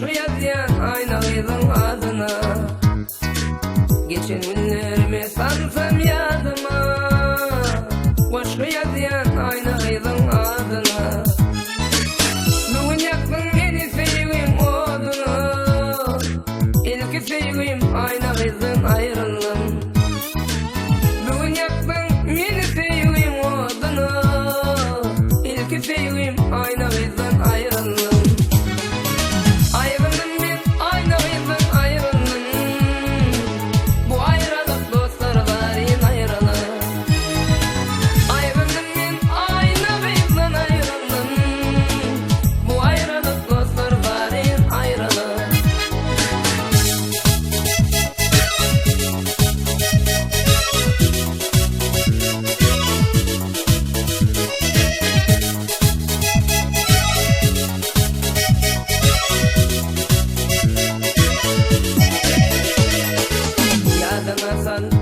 Koşu yazyan aynalıydım adına. Geçen günlerimi sansam yadıma. Koşu yazyan aynalıydım adına. Bugün yaktın beni sevgim odunu. İlk sevgim aynalıydım ayrıldım. Bugün yaktın beni sevgim odunu. İlk sevgim aynalıydım ayrıldım.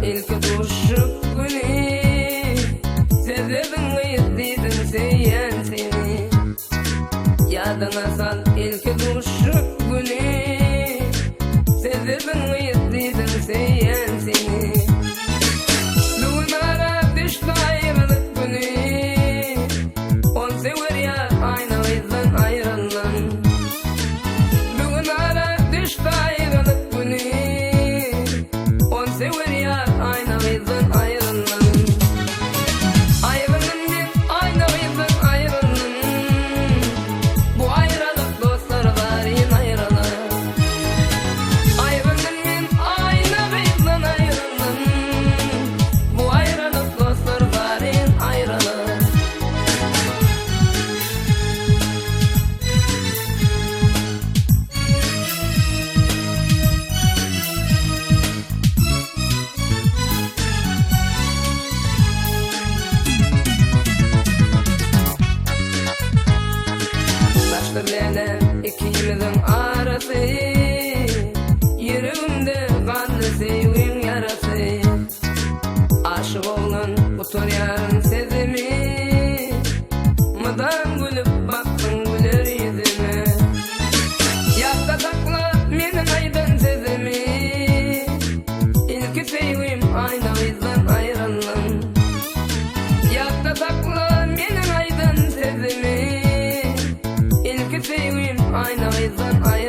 İlk duruşup günü sebebin gıyetliydin seyen seni. Yadına sal ilk duruşup günü sebebin gıyetliydin seyen seni. Bugün ara düştü ayrılık günü. On sever ya aynalıydan ayrılan. Bugün ara düştü ayrılık günü. Sever ya aynalıydan ayrılan. Ayrılın ben aynalıydan ayrılan. Bu ayrılık dostlar varin ayrılan. Ayrılın ben aynalıydan ayrılan. Bu ayrılık dostlar varin ayrılan. Benim ikimizin arası, yüreğimde kanlı sevgin yarası. Aşık olan otur yarın sezimi, mıdan gülüp baktın güler yüzüme. Yakta sakla benim aydın sezimi, ilk sevgim aynalıydan ayrılan. Yakta sakla benim aydın sezimi, sevgim aynalıydan ayrılan.